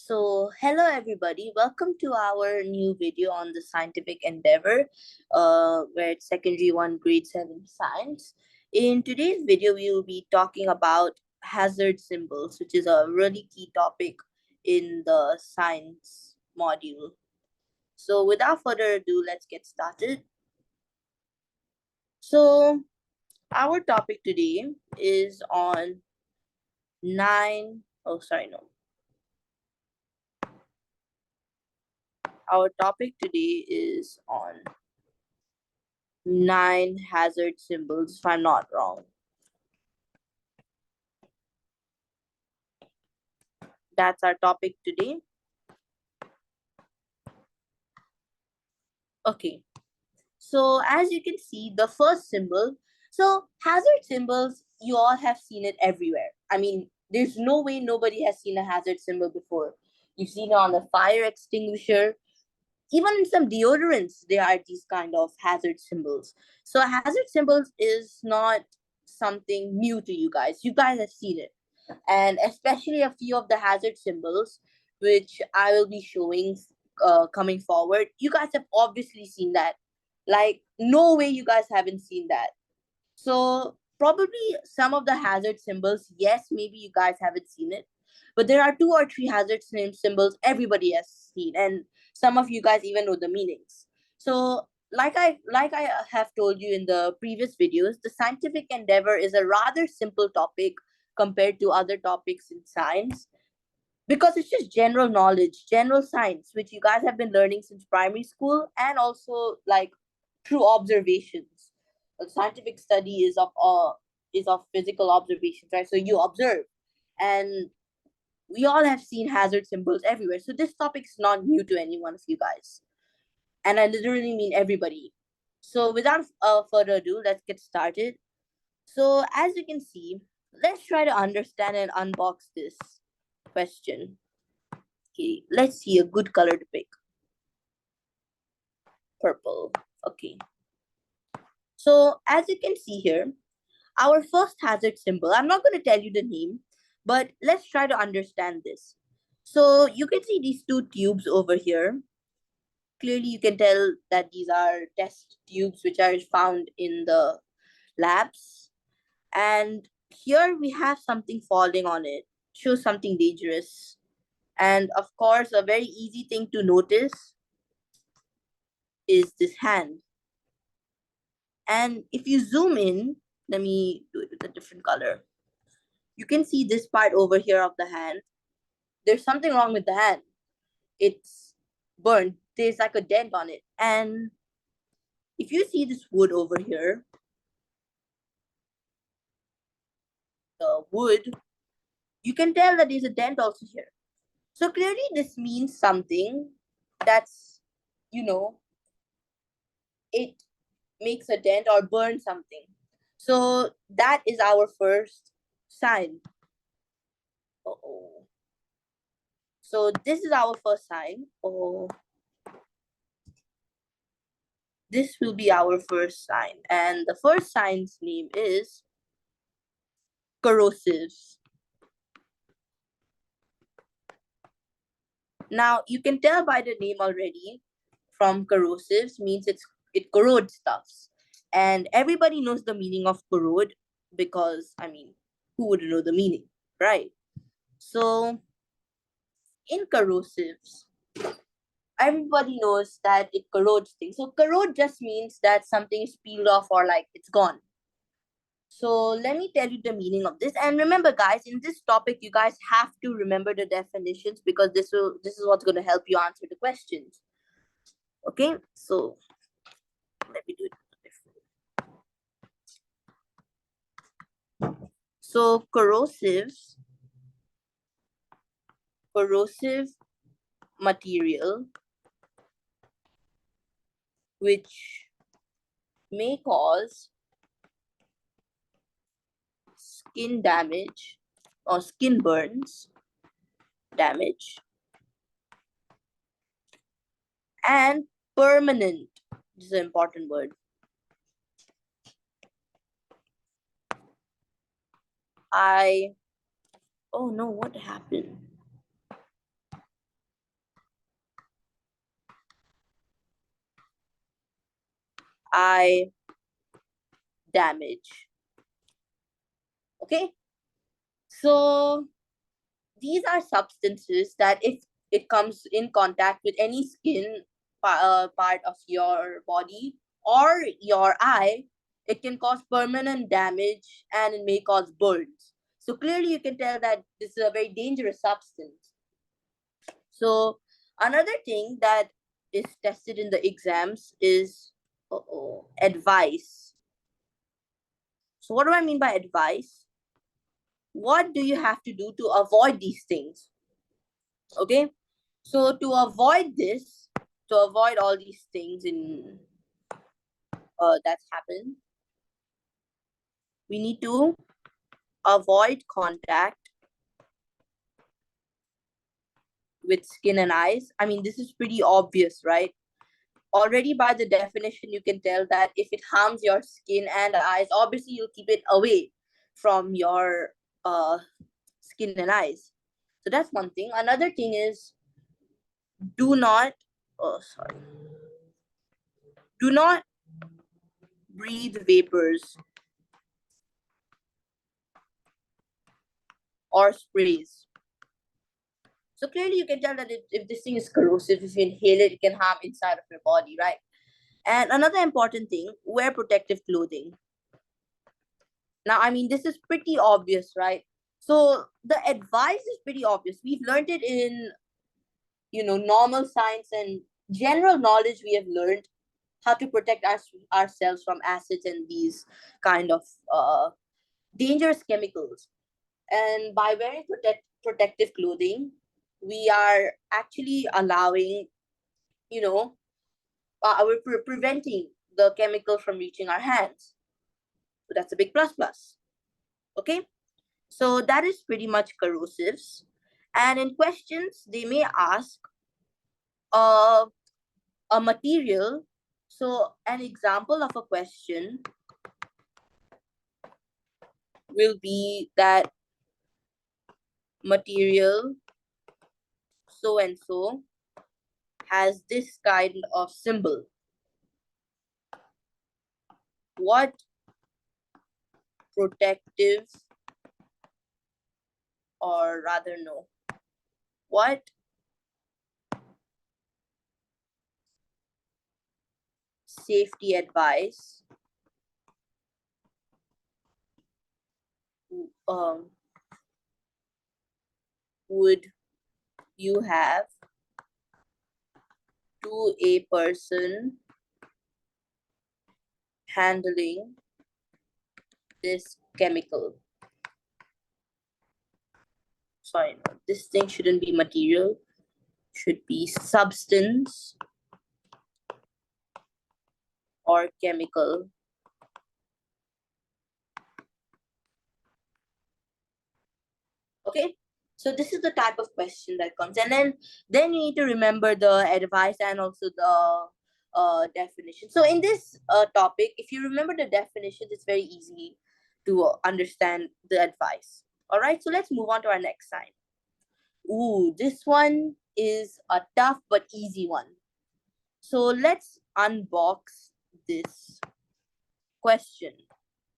Hello everybody. Welcome to our new video on the scientific endeavor, where it's secondary one, grade 7 science. In today's video, we will be talking about hazard symbols, which is a really key topic in the science module. So, without further ado, let's get started. So, our topic today is on our topic today is on 9 hazard symbols, if I'm not wrong. That's our topic today. Okay, so as you can see, the first symbol, so hazard symbols, you all have seen it everywhere. I mean, there's no way nobody has seen a hazard symbol before. You've seen it on the fire extinguisher, even in some deodorants, there are these kind of hazard symbols. So hazard symbols is not something new to you guys. You guys have seen it. And especially a few of the hazard symbols, which I will be showing coming forward. You guys have obviously seen that. Like, no way you guys haven't seen that. So probably some of the hazard symbols, yes, maybe you guys haven't seen it, but there are 2 or 3 hazard symbols everybody has seen, and some of you guys even know the meanings. So like I have told you in the previous videos, the scientific endeavor is a rather simple topic compared to other topics in science because it's just general knowledge, general science, which you guys have been learning since primary school and also like through observations. A scientific study is of physical observations, right? So you observe, and we all have seen hazard symbols everywhere. So this topic is not new to any one of you guys, and I literally mean everybody. So without further ado, let's get started. So as you can see, let's try to understand and unbox this question. Okay, let's see a good color to pick. Purple. Okay. So as you can see here, our first hazard symbol, I'm not going to tell you the name, but let's try to understand this. So you can see these 2 tubes over here. Clearly you can tell that these are test tubes which are found in the labs. And here we have something falling on it, shows something dangerous. And of course, a very easy thing to notice is this hand. And if you zoom in, let me do it with a different color. You can see this part over here of the hand. There's something wrong with the hand. It's burned. There's like a dent on it. And if you see this wood over here, the wood, you can tell that there's a dent also here. So clearly this means something that's, you know, it makes a dent or burn something. So that is our first sign. Uh-oh. So this is our first sign. Oh, this will be our first sign. And the first sign's name is corrosive. Now you can tell by the name already from corrosives means it corrodes stuffs. And everybody knows the meaning of corrode because I mean, who would know the meaning, right? So in corrosives, everybody knows that it corrodes things. So corrode just means that something is peeled off or like it's gone. So let me tell you the meaning of this. And remember, guys, in this topic, you guys have to remember the definitions because this is what's going to help you answer the questions. Okay, so let me do it different. So corrosive material which may cause skin damage or skin burns damage and permanent. This is an important word. Oh no, what happened? eye damage. Okay, so these are substances that if it comes in contact with any skin part of your body or your eye, it can cause permanent damage and it may cause burns. So clearly you can tell that this is a very dangerous substance. So another thing that is tested in the exams is advice. So what do I mean by advice? What do you have to do to avoid these things? Okay, so to avoid this, to avoid all these things in that's happened, we need to avoid contact with skin and eyes. I mean, this is pretty obvious, right? Already by the definition, you can tell that if it harms your skin and eyes, obviously you'll keep it away from your skin and eyes. So that's one thing. Another thing is do not, oh, sorry, do not breathe vapors or sprays. So clearly you can tell that if this thing is corrosive, if you inhale it, it can harm inside of your body, right? And another important thing, wear protective clothing. Now, I mean, this is pretty obvious, right? So the advice is pretty obvious. We've learned it in, normal science and general knowledge. We have learned how to protect ourselves from acids and these kind of dangerous chemicals. And by wearing protective clothing, we are actually allowing, we're preventing the chemical from reaching our hands. So that's a big plus plus. Okay, so that is pretty much corrosives. And in questions, they may ask uh, a material. So an example of a question will be that material so and so has this kind of symbol. What protective, or rather no, what safety advice um, would you have to a person handling this chemical? Sorry, no, this thing shouldn't be material, should be substance or chemical. Okay, so this is the type of question that comes, and then you need to remember the advice and also the definition. So in this topic, if you remember the definitions, it's very easy to understand the advice. All right, so let's move on to our next sign. Ooh, this one is a tough but easy one. So let's unbox this question.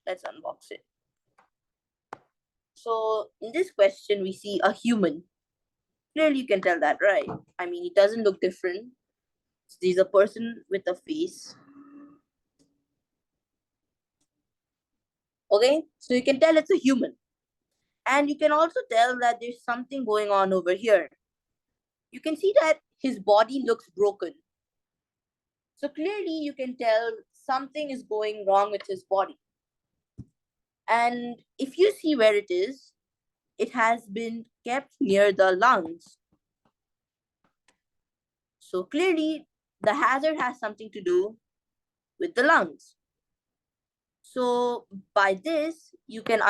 Let's unbox it. So in this question, we see a human. Clearly, you can tell that, right? I mean, he doesn't look different. He's a person with a face. Okay, so you can tell it's a human. And you can also tell that there's something going on over here. You can see that his body looks broken. So clearly, you can tell something is going wrong with his body. And if you see where it has been kept near the lungs. So clearly, the hazard has something to do with the lungs. So by this, you can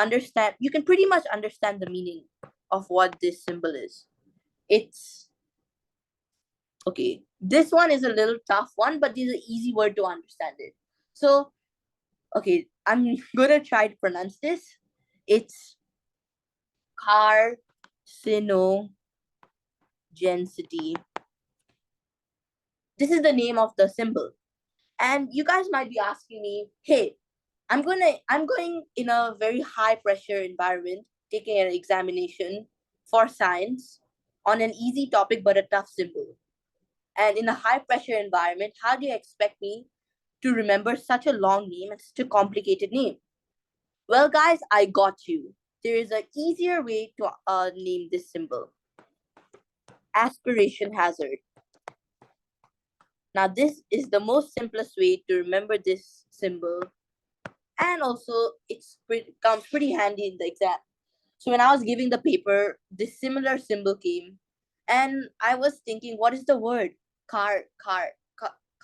pretty much understand the meaning of what this symbol is. It's okay. This one is a little tough one, but this is an easy word to understand it. So, okay, I'm gonna try to pronounce this. It's carcinogenicity. This is the name of the symbol. And you guys might be asking me, hey, I'm going in a very high pressure environment, taking an examination for science on an easy topic but a tough symbol. And in a high pressure environment, how do you expect me to remember such a long name and such a complicated name? Well, guys, I got you. There is an easier way to name this symbol: aspiration hazard. Now, this is the most simplest way to remember this symbol, and also comes pretty handy in the exam. So when I was giving the paper, this similar symbol came, and I was thinking, what is the word? Car, car,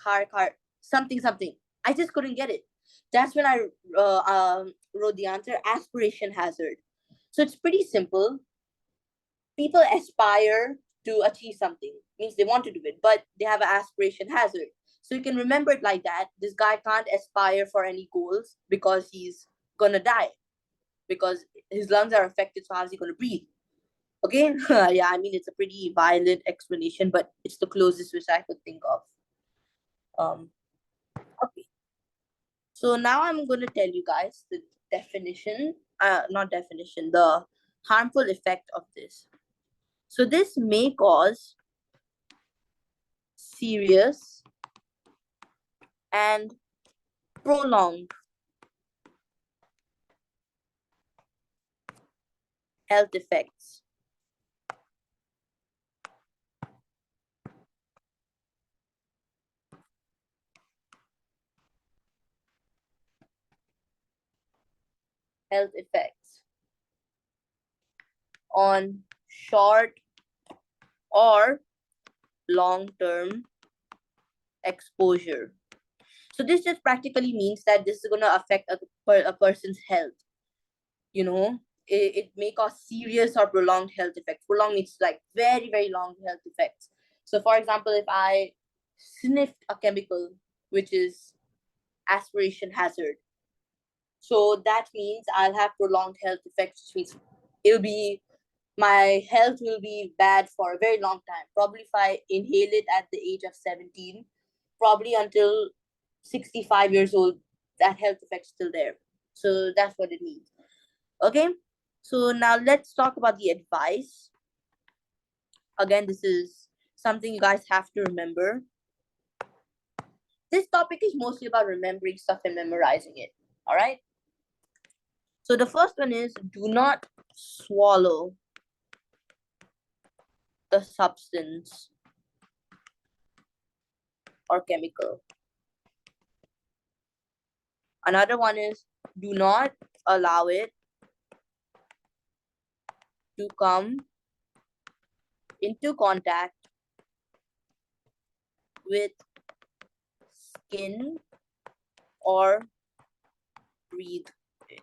car, something, something. I just couldn't get it. That's when I wrote the answer: aspiration hazard. So it's pretty simple. People aspire to achieve something, means they want to do it, but they have an aspiration hazard. So you can remember it like that. This guy can't aspire for any goals because he's gonna die, because his lungs are affected. So how's he gonna breathe? Okay. Yeah, I mean, it's a pretty violent explanation, but it's the closest which I could think of. Okay, so now I'm gonna tell you guys the definition, not definition, the harmful effect of this. So this may cause serious and prolonged health effects. Health effects on short or long-term exposure. So this just practically means that this is going to affect a person's health. You know, it may cause serious or prolonged health effects. Prolonged means like very, very long health effects. So for example, if I sniffed a chemical which is aspiration hazard, so that means I'll have prolonged health effects, which means it'll be my health will be bad for a very long time. Probably if I inhale it at the age of 17, probably until 65 years old, that health effect's still there. So that's what it means. Okay. So now let's talk about the advice. Again, this is something you guys have to remember. This topic is mostly about remembering stuff and memorizing it. All right. So the first one is, do not swallow the substance or chemical. Another one is, do not allow it to come into contact with skin or breathe it.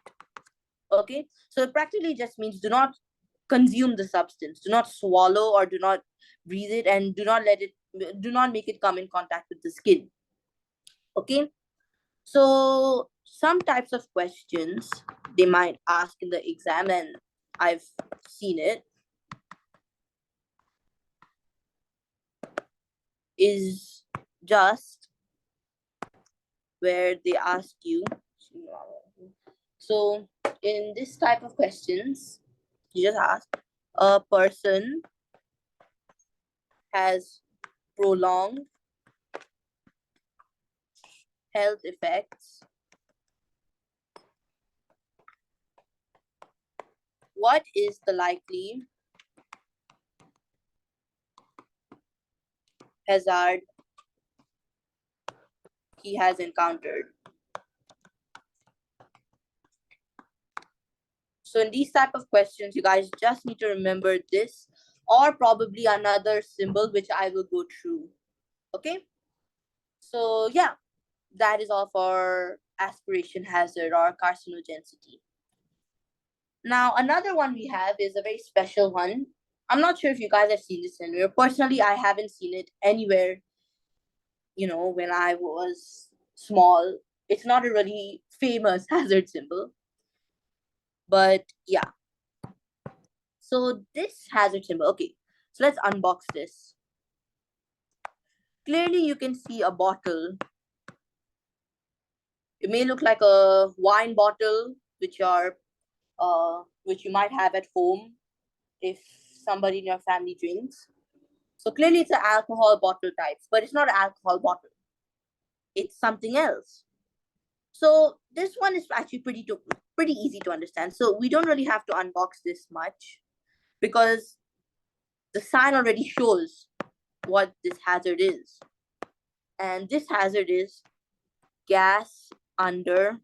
Okay, so it practically just means do not consume the substance, do not swallow or do not breathe it, and do not make it come in contact with the skin. Okay, so some types of questions they might ask in the exam, and I've seen it, is just where they ask you. So in this type of questions, you just ask, a person has prolonged health effects. What is the likely hazard he has encountered? So in these type of questions, you guys just need to remember this, or probably another symbol which I will go through. Okay, so yeah, that is all for aspiration hazard or carcinogenicity. Now another one we have is a very special one. I'm not sure if you guys have seen this anywhere. Personally, I haven't seen it anywhere, when I was small. It's not a really famous hazard symbol, but yeah. So this hazard symbol, okay, so let's unbox this. Clearly you can see a bottle It may look like a wine bottle, which you might have at home if somebody in your family drinks. So clearly it's an alcohol bottle type, but it's not an alcohol bottle. It's something else. So this one is actually pretty easy to understand. So we don't really have to unbox this much because the sign already shows what this hazard is. And this hazard is gas under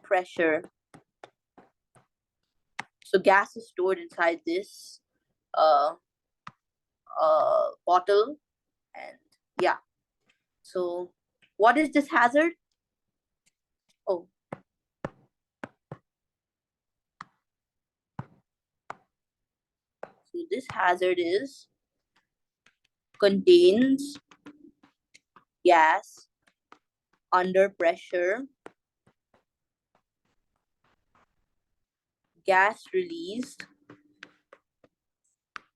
pressure. So gas is stored inside this uh, bottle. And yeah. So what is this hazard? Oh, so this hazard contains gas under pressure. Gas released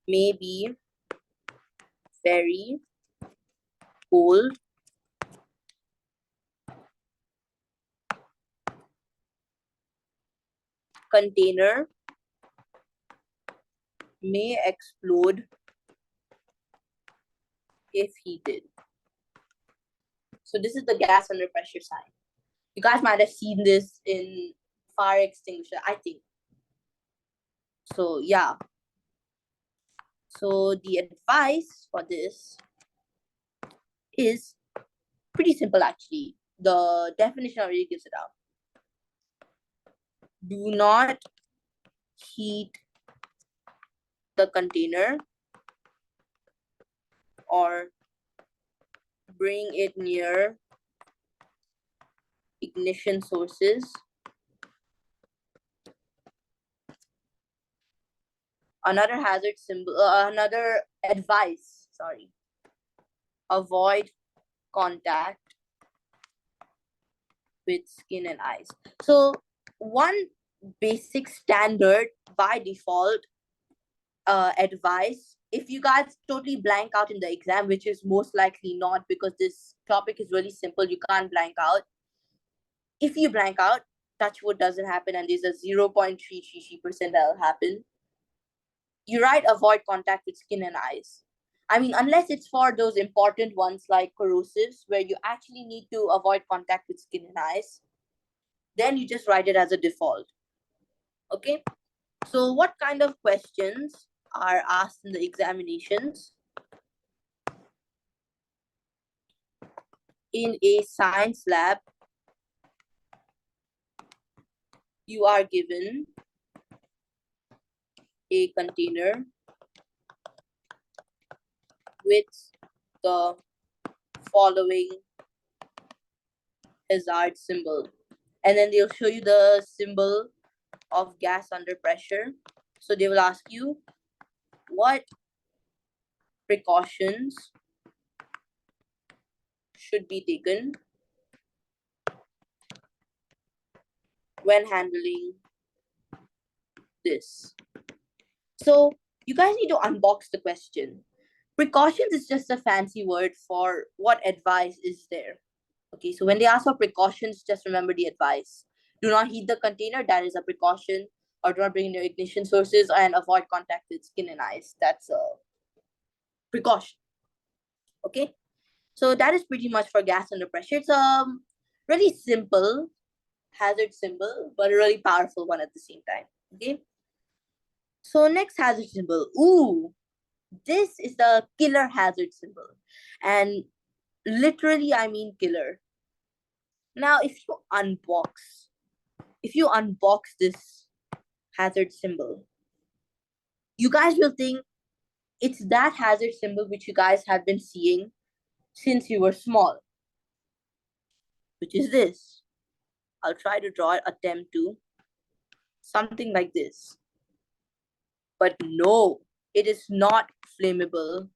may be very cold, container may explode if heated. So this is the gas under pressure sign. You guys might have seen this in fire extinguisher, I think. So yeah. So the advice for this is pretty simple actually. The definition already gives it out. Do not heat the container or bring it near ignition sources. Another hazard symbol, another advice, sorry. Avoid contact with skin and eyes. So one basic standard by default advice, if you guys totally blank out in the exam, which is most likely not because this topic is really simple, you can't blank out. If you blank out, touch wood doesn't happen and there's a 0.333% that'll happen. You write avoid contact with skin and eyes. I mean, unless it's for those important ones like corrosives, where you actually need to avoid contact with skin and eyes, then you just write it as a default. Okay? So what kind of questions are asked in the examinations? In a science lab, you are given a container with the following hazard symbol. And then they'll show you the symbol of gas under pressure. So they will ask you, what precautions should be taken when handling this? So you guys need to unbox the question. Precautions is just a fancy word for what advice is there. Okay, so when they ask for precautions, just remember the advice. Do not heat the container, that is a precaution, or do not bring in your ignition sources, and avoid contact with skin and eyes. That's a precaution. Okay, so that is pretty much for gas under pressure. It's a really simple hazard symbol, but a really powerful one at the same time. Okay, so next hazard symbol. Ooh, this is the killer hazard symbol, and literally I mean killer. Now, if you unbox this hazard symbol, you guys will think it's that hazard symbol which you guys have been seeing since you were small, which is this. I'll try to draw it, attempt to. Something like this. But no, it is not flammable.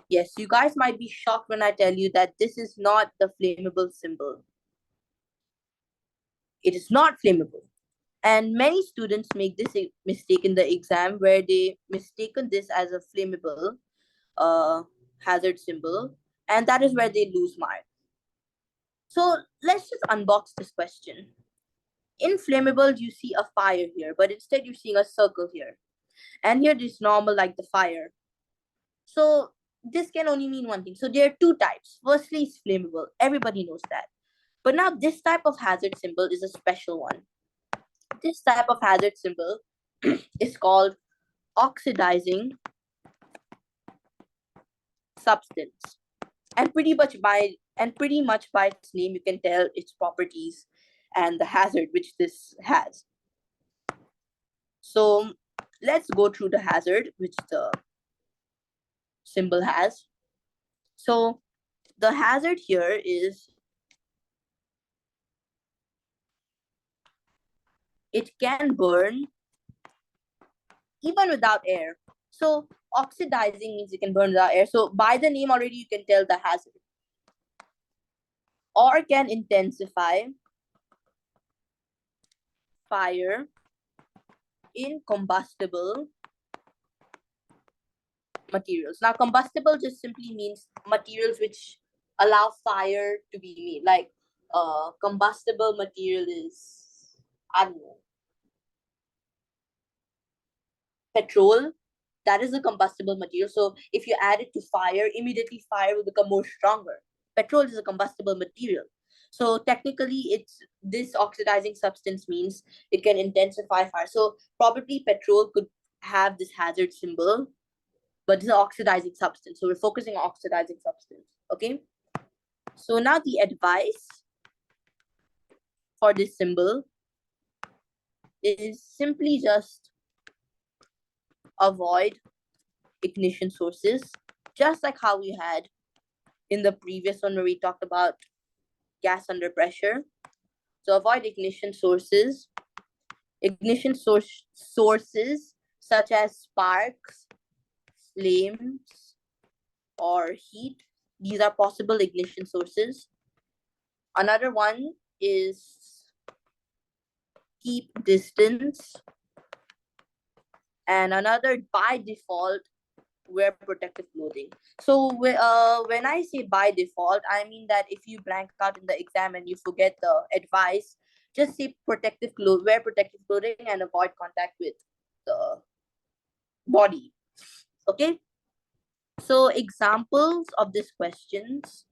Yes, you guys might be shocked when I tell you that this is not the flammable symbol. It is not flammable. And many students make this mistake in the exam where they mistaken this as a flammable hazard symbol, and that is where they lose marks. So let's just unbox this question. In flammables, you see a fire here, but instead you're seeing a circle here. And here it is normal like the fire. So this can only mean one thing. So there are two types. Firstly, it's flammable. Everybody knows that. But now this type of hazard symbol is a special one. This type of hazard symbol is called oxidizing substance. And pretty much by its name you can tell its properties and the hazard which this has. So let's go through the hazard which the symbol has. So the hazard here is it can burn even without air. So oxidizing means it can burn without air. So by the name already you can tell the hazard. Or can intensify fire in combustible materials. Now combustible just simply means materials which allow fire to be made. Like combustible material is, I don't know, petrol. That is a combustible material. So if you add it to fire, immediately fire will become more stronger. Petrol is a combustible material. So technically, it's this oxidizing substance means it can intensify fire. So probably petrol could have this hazard symbol, but it's an oxidizing substance. So we're focusing on oxidizing substance. Okay. So now the advice for this symbol is simply just avoid ignition sources, just like how we had in the previous one where we talked about gas under pressure. So avoid ignition sources. Sources such as sparks, flames, or heat. These are possible ignition sources. Another one is keep distance. And another, by default, wear protective clothing. So when I say by default, I mean that if you blank out in the exam and you forget the advice, just say wear protective clothing and avoid contact with the body. Okay. So examples of these questions.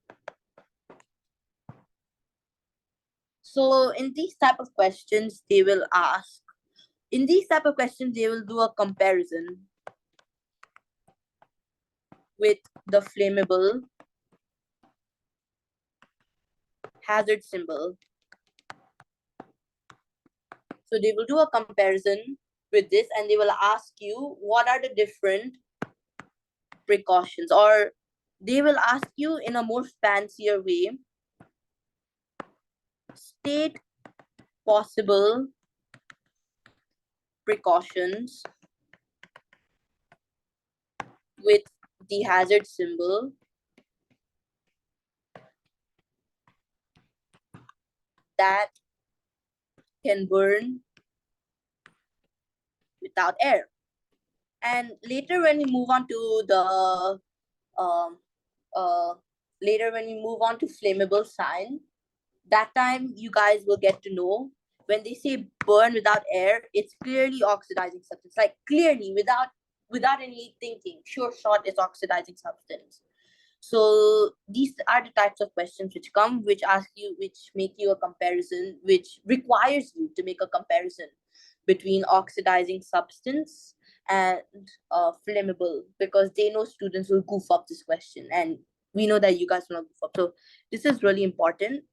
So in these type of questions, they will do a comparison with the flammable hazard symbol. So they will do a comparison with this and they will ask you what are the different precautions, or they will ask you in a more fancier way, state possible precautions with the hazard symbol that can burn without air. And later when we move on to the um, later when we move on to flammable sign, that time you guys will get to know when they say burn without air, it's clearly oxidizing substance. Like clearly without any thinking, sure shot is oxidizing substance. So these are the types of questions which make you a comparison, which requires you to make a comparison between oxidizing substance and flammable, because they know students will goof up this question, and we know that you guys will not goof up. So this is really important.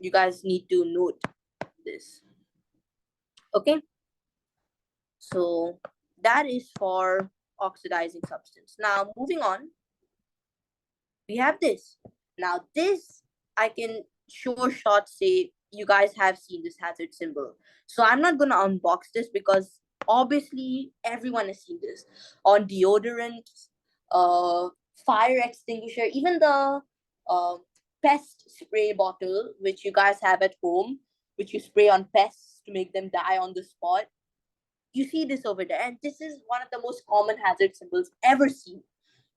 You guys need to note this. Okay. So that is for oxidizing substance. Now moving on, we have this. Now this, I can sure shot say you guys have seen this hazard symbol. So I'm not gonna unbox this because obviously everyone has seen this on deodorant, uh, fire extinguisher, even the uh, pest spray bottle which you guys have at home, which you spray on pests to make them die on the spot. You see this over there, and this is one of the most common hazard symbols ever seen.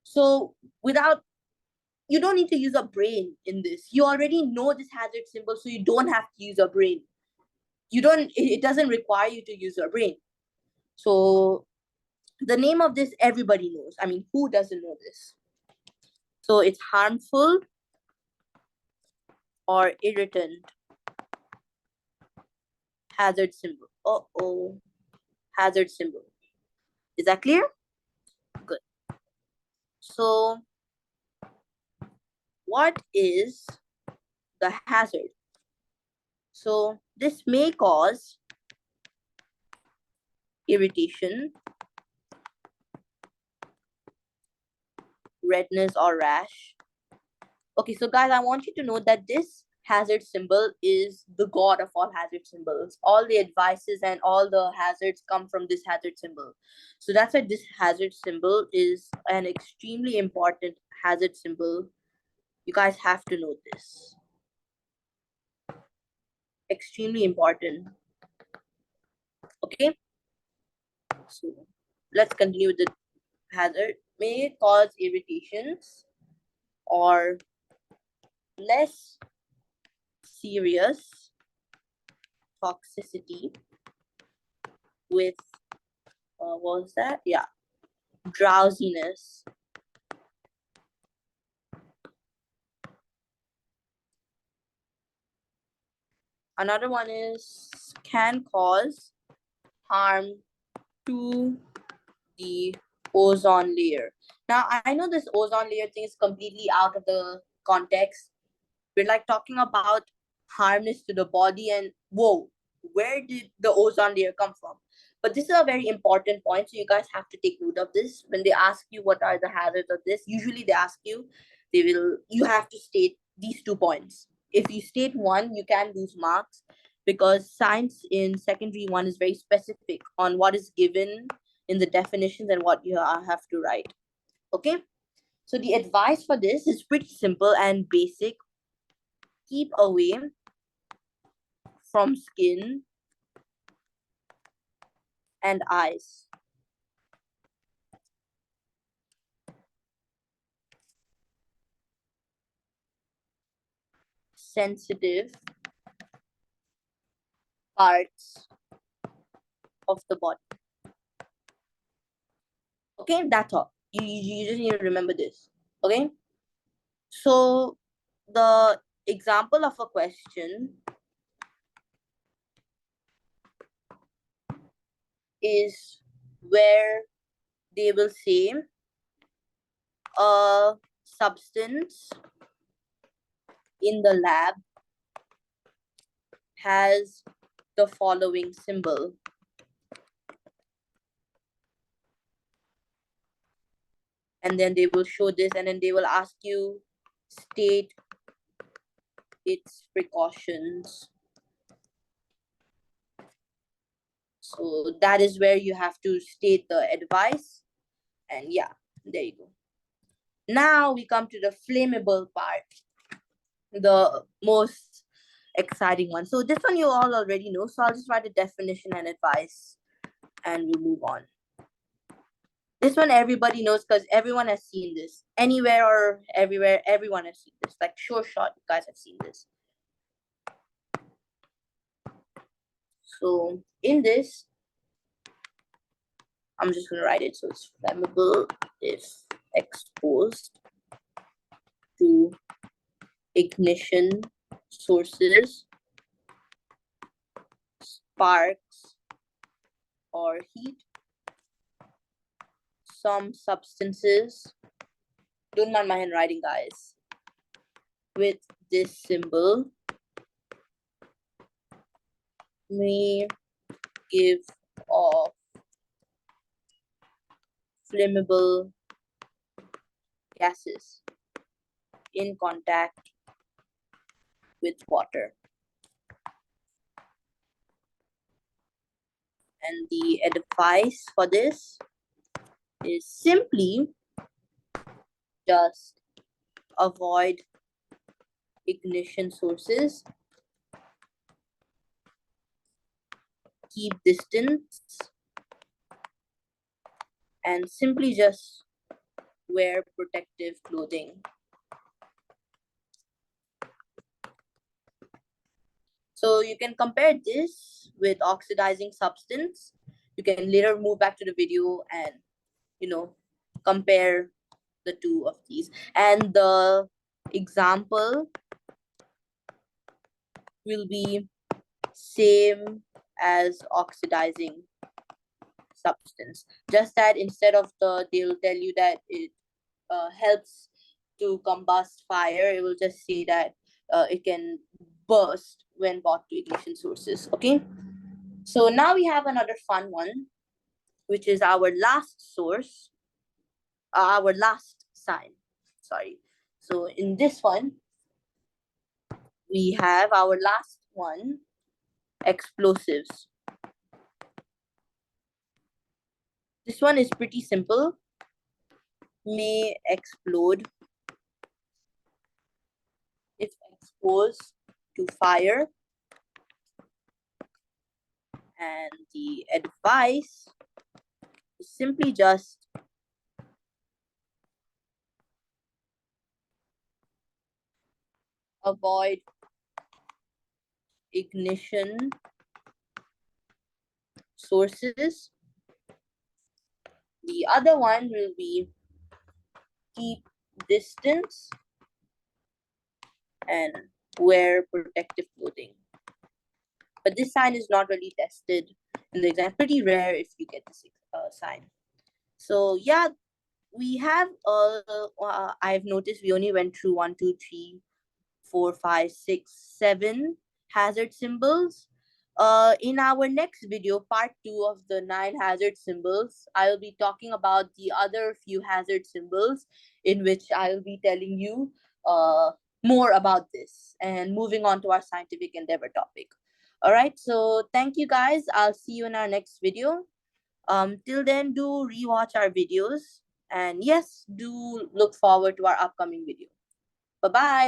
So without you don't need to use a brain in this. You already know this hazard symbol, so you don't have to use a brain. It doesn't require you to use your brain. So the name of this everybody knows. I mean, who doesn't know this? So it's harmful or irritant hazard symbol. Uh-oh. Hazard symbol. Is that clear? Good. So what is the hazard? So this may cause irritation, redness, or rash. Okay, so guys, I want you to know that this hazard symbol is the god of all hazard symbols. All the advices and all the hazards come from this hazard symbol. So that's why this hazard symbol is an extremely important hazard symbol. You guys have to know this. Extremely important. Okay, so let's continue with the hazard. May cause irritations or less serious toxicity with what was that? Yeah, drowsiness. Another one is can cause harm to the ozone layer. Now, I know this ozone layer thing is completely out of the context. We're like talking about harmness to the body, and whoa, where did the ozone layer come from? But this is a very important point, so you guys have to take note of this. When they ask you what are the hazards of this, usually they ask you, you have to state these 2 points. If you state one, you can lose marks, because science in secondary one is very specific on what is given in the definitions and what you have to write. Okay, so the advice for this is pretty simple and basic. Keep away from skin and eyes. Sensitive parts of the body. Okay, that's all. You just need to remember this. Okay, so the example of a question is where they will say a substance in the lab has the following symbol. And then they will show this, and then they will ask you state its precautions. So that is where you have to state the advice. And yeah, there you go. Now we come to the flammable part, the most exciting one. So this one you all already know. So I'll just write a definition and advice and we'll move on. This one everybody knows because everyone has seen this. Anywhere or everywhere, everyone has seen this. Like sure shot, you guys have seen this. So in this, I'm just going to write it. So it's flammable if exposed to ignition sources, sparks, or heat. Some substances, don't mind my handwriting, guys, with this symbol may give off flammable gases in contact with water. And the advice for this is simply just avoid ignition sources, keep distance, and simply just wear protective clothing. So you can compare this with oxidizing substance. You can later move back to the video and, you know, compare the two of these. And the example will be same as oxidizing substance. Just that instead of they'll tell you that it helps to combust fire, it will just say that it can burst when brought to ignition sources. Okay. So now we have another fun one, which is our last source, our last sign. Sorry. So in this one, we have our last one, explosives. This one is pretty simple. May explode if exposed to fire. And the advice is simply just avoid ignition sources. The other one will be keep distance and wear protective clothing. But this sign is not really tested in the exam. Pretty rare if you get this sign. So yeah, we have I've noticed we only went through 1, 2, 3, 4, 5, 6, 7 hazard symbols. In our next video, part 2 of the 9 hazard symbols, I'll be talking about the other few hazard symbols, in which I'll be telling you more about this and moving on to our scientific endeavor topic. All right, so thank you guys. I'll see you in our next video. Till then, do rewatch our videos, and yes, do look forward to our upcoming video. Bye bye.